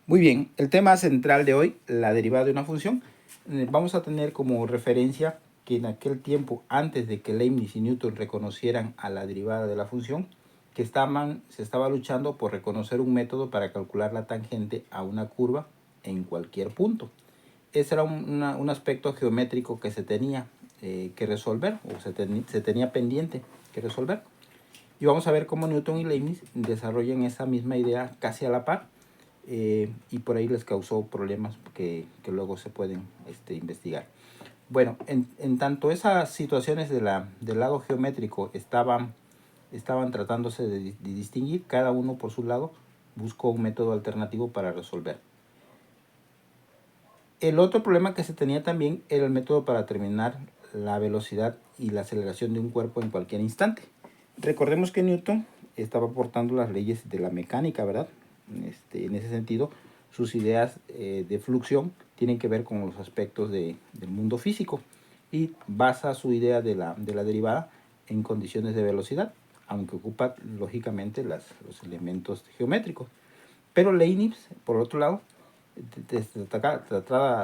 Muy bien, el tema central de hoy, la derivada de una función. Vamos a tener como referencia que en aquel tiempo, antes de que Leibniz y Newton reconocieran a la derivada de la función, se estaba luchando por reconocer un método para calcular la tangente a una curva en cualquier punto. Ese era un aspecto geométrico que se tenía que resolver, o se tenía pendiente que resolver. Y vamos a ver cómo Newton y Leibniz desarrollan esa misma idea casi a la par, y por ahí les causó problemas que luego se pueden investigar. Bueno, en tanto esas situaciones del lado geométrico estaban tratándose de distinguir, cada uno por su lado buscó un método alternativo para resolver. El otro problema que se tenía también era el método para determinar la velocidad y la aceleración de un cuerpo en cualquier instante. Recordemos que Newton estaba aportando las leyes de la mecánica, ¿verdad? En ese sentido, sus ideas de fluxión tienen que ver con los aspectos del mundo físico y basa su idea de la derivada en condiciones de velocidad, aunque ocupa lógicamente los elementos geométricos. Pero Leibniz, por otro lado,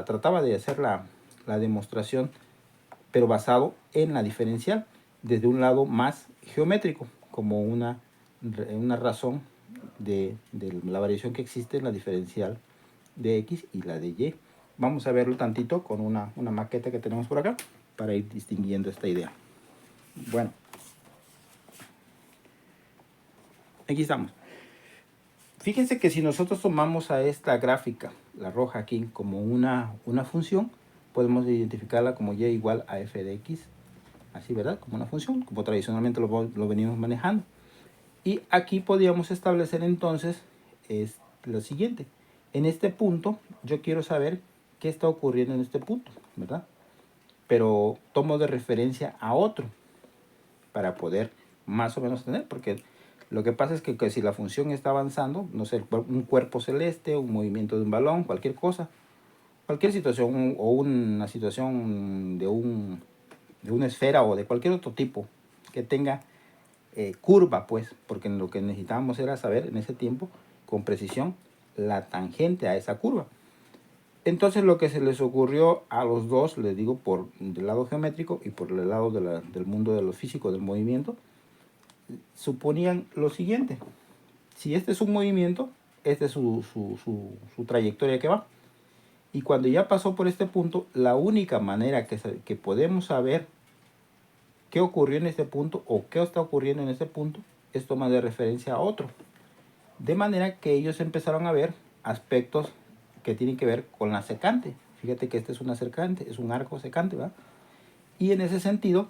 trataba de hacer la demostración, pero basado en la diferencial, desde un lado más geométrico, como una razón de la variación que existe en la diferencial de X y la de Y. Vamos a verlo tantito con una maqueta que tenemos por acá para ir distinguiendo esta idea. Bueno, aquí estamos. Fíjense que si nosotros tomamos a esta gráfica, la roja aquí, como una función, podemos identificarla como y igual a f de x, así, ¿verdad? Como una función, como tradicionalmente lo venimos manejando. Y aquí podríamos establecer entonces es lo siguiente. En este punto, yo quiero saber qué está ocurriendo en este punto, ¿verdad? Pero tomo de referencia a otro para poder más o menos tener, porque lo que pasa es que si la función está avanzando, no sé, un cuerpo celeste, un movimiento de un balón, cualquier cosa, cualquier situación o una situación de una esfera o de cualquier otro tipo que tenga curva, pues, porque lo que necesitábamos era saber en ese tiempo con precisión la tangente a esa curva. Entonces lo que se les ocurrió a los dos, les digo, por el lado geométrico y por el lado del mundo de lo físico, del movimiento, suponían lo siguiente. Si este es un movimiento, esta es su trayectoria que va. Y cuando ya pasó por este punto, la única manera que podemos saber qué ocurrió en este punto o qué está ocurriendo en este punto es tomar de referencia a otro. De manera que ellos empezaron a ver aspectos que tienen que ver con la secante. Fíjate que este es una secante, es un arco secante, ¿verdad? Y en ese sentido,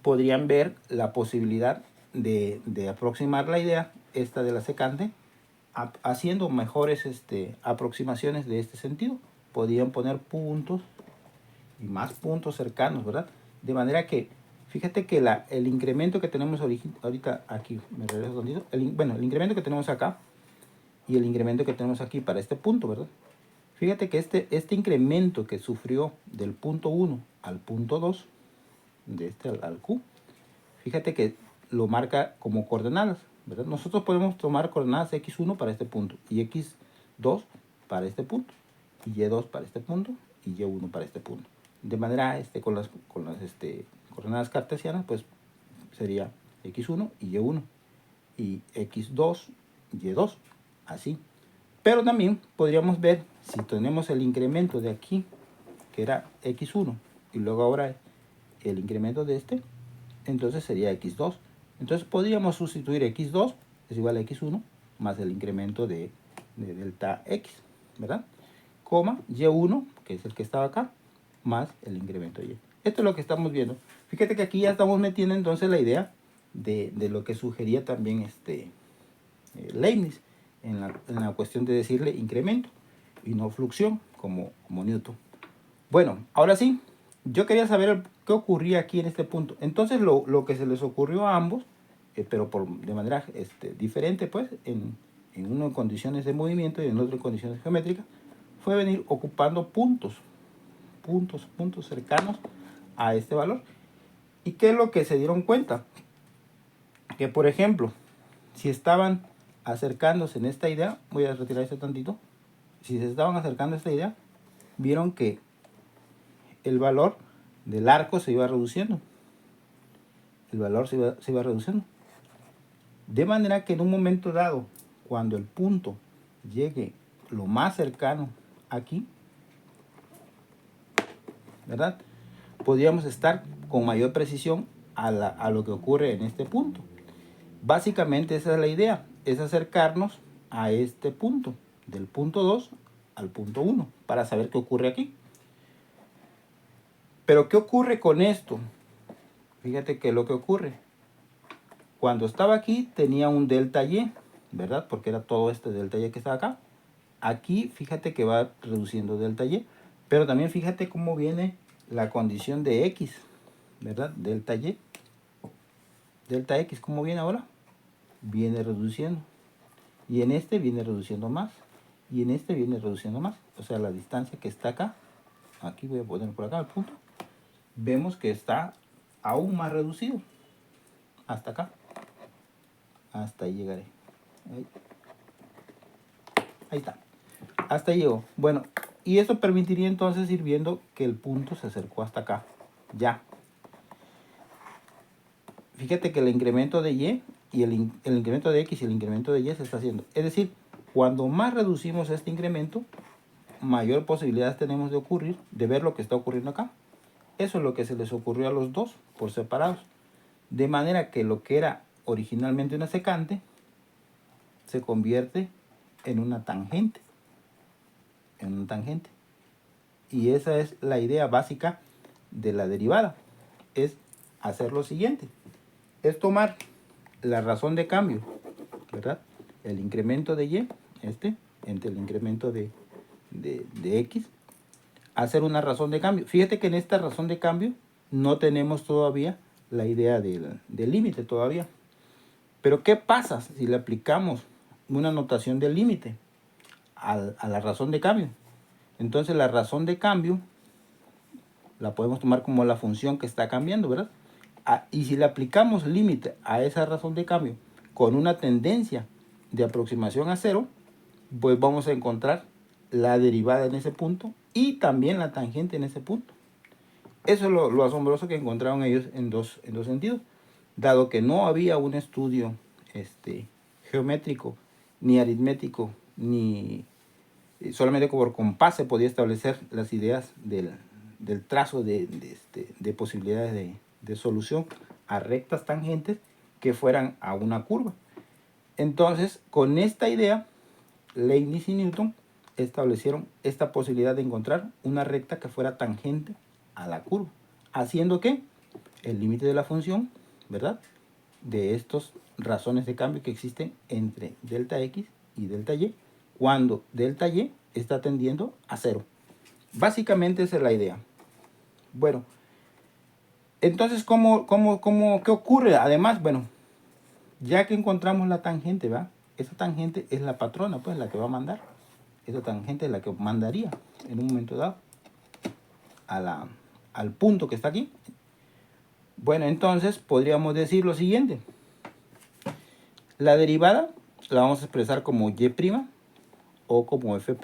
podrían ver la posibilidad de aproximar la idea esta de la secante haciendo mejores aproximaciones de este sentido. Podrían poner puntos y más puntos cercanos, ¿verdad? De manera que, fíjate que el incremento que tenemos ahorita aquí, me regreso tantito, el incremento que tenemos acá y el incremento que tenemos aquí para este punto, ¿verdad? Fíjate que este incremento que sufrió del punto 1 al punto 2, de este al Q, fíjate que lo marca como coordenadas, ¿verdad? Nosotros podemos tomar coordenadas x1 para este punto y x2 para este punto y y2 para este punto y y1 para este punto. De manera con las coordenadas cartesianas, pues sería x1 y y1 y x2 y y2, así. Pero también podríamos ver, si tenemos el incremento de aquí, que era x1, y luego ahora el incremento de este, entonces sería x2. Entonces podríamos sustituir x2 es igual a x1 más el incremento de delta x, ¿verdad? Coma y1, que es el que estaba acá, más el incremento de y. Esto es lo que estamos viendo. Fíjate que aquí ya estamos metiendo entonces la idea de lo que sugería también Leibniz en la cuestión de decirle incremento y no fluxión como Newton. Bueno, ahora sí, yo quería saber qué ocurría aquí en este punto. Entonces lo que se les ocurrió a ambos, pero de manera diferente, pues, en uno en condiciones de movimiento y en otro en condiciones geométricas, fue venir ocupando puntos cercanos a este valor. ¿Y qué es lo que se dieron cuenta? Que, por ejemplo, si estaban acercándose en esta idea, voy a retirar esto tantito, si se estaban acercando a esta idea, vieron que el valor del arco se iba reduciendo. El valor se iba reduciendo. De manera que en un momento dado, cuando el punto llegue lo más cercano aquí, ¿verdad? Podríamos estar con mayor precisión a lo que ocurre en este punto. Básicamente esa es la idea, es acercarnos a este punto, del punto 2 al punto 1, para saber qué ocurre aquí. Pero ¿qué ocurre con esto? Fíjate que lo que ocurre, cuando estaba aquí tenía un delta y, ¿verdad? Porque era todo este delta y que estaba acá. Aquí fíjate que va reduciendo delta y, pero también fíjate cómo viene la condición de x, ¿verdad? Delta y, delta x, ¿cómo viene ahora? Viene reduciendo. Y en este viene reduciendo más. Y en este viene reduciendo más. O sea, la distancia que está acá, aquí voy a poner por acá el punto, vemos que está aún más reducido. Hasta acá. Hasta ahí llegaré. Ahí está. Hasta ahí llegó. Bueno, y eso permitiría entonces ir viendo que el punto se acercó hasta acá. Ya. Fíjate que el incremento de y el incremento de x y el incremento de y se está haciendo. Es decir, cuando más reducimos este incremento, mayor posibilidad tenemos de ver lo que está ocurriendo acá. Eso es lo que se les ocurrió a los dos por separados. De manera que lo que era originalmente una secante se convierte en una tangente. En una tangente. Y esa es la idea básica de la derivada. Es hacer lo siguiente. Es tomar la razón de cambio, ¿verdad? El incremento de y, entre el incremento de x, hacer una razón de cambio. Fíjate que en esta razón de cambio no tenemos todavía la idea del límite todavía. Pero ¿qué pasa si le aplicamos una notación del límite a la razón de cambio? Entonces la razón de cambio la podemos tomar como la función que está cambiando, ¿verdad? Y si le aplicamos límite a esa razón de cambio con una tendencia de aproximación a cero, pues vamos a encontrar la derivada en ese punto y también la tangente en ese punto. Eso es lo asombroso que encontraron ellos en dos sentidos. Dado que no había un estudio geométrico, ni aritmético, ni solamente por compás se podía establecer las ideas del trazo de posibilidades de solución a rectas tangentes que fueran a una curva. Entonces, con esta idea, Leibniz y Newton establecieron esta posibilidad de encontrar una recta que fuera tangente a la curva. ¿Haciendo qué? El límite de la función, ¿verdad? De estas razones de cambio que existen entre delta x y delta y, cuando delta y está tendiendo a cero. Básicamente esa es la idea. Bueno, entonces, ¿qué ocurre? Además, bueno, ya que encontramos la tangente, ¿verdad? Esa tangente es la patrona, pues, la que va a mandar. Esa tangente es la que mandaría en un momento dado al punto que está aquí. Bueno, entonces podríamos decir lo siguiente. La derivada la vamos a expresar como y' o como f'.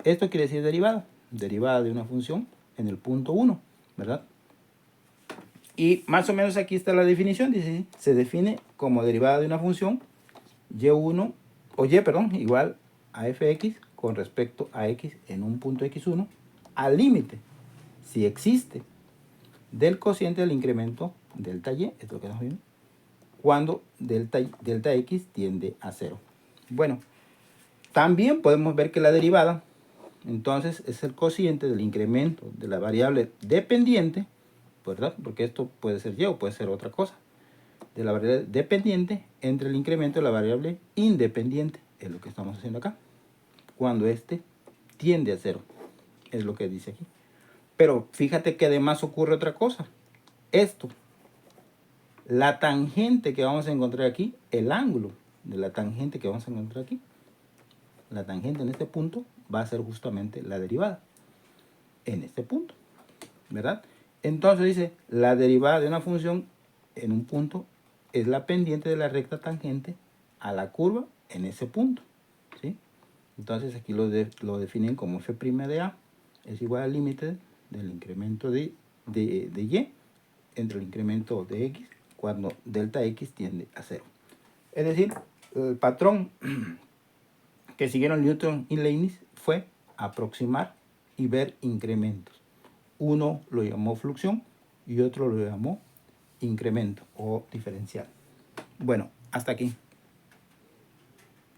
Esto quiere decir derivada. Derivada de una función en el punto 1, ¿verdad? Y más o menos aquí está la definición. Dice, se define como derivada de una función y1, igual a fx con respecto a x en un punto x1 al límite, si existe, del cociente del incremento delta y, esto es lo que nos vimos, cuando delta x tiende a 0. Bueno, también podemos ver que la derivada, entonces, es el cociente del incremento de la variable dependiente, ¿verdad? Porque esto puede ser y o puede ser otra cosa. De la variable dependiente entre el incremento de la variable independiente. Es lo que estamos haciendo acá. Cuando este tiende a 0. Es lo que dice aquí. Pero fíjate que además ocurre otra cosa. Esto. La tangente que vamos a encontrar aquí, el ángulo de la tangente que vamos a encontrar aquí, la tangente en este punto va a ser justamente la derivada. En este punto. ¿Verdad? Entonces dice, la derivada de una función en un punto es la pendiente de la recta tangente a la curva en ese punto, ¿sí? Entonces aquí lo definen como f' de A es igual al límite del incremento de Y entre el incremento de X cuando delta X tiende a 0. Es decir, el patrón que siguieron Newton y Leibniz fue aproximar y ver incrementos. Uno lo llamó fluxión y otro lo llamó incremento o diferencial. Bueno, hasta aquí.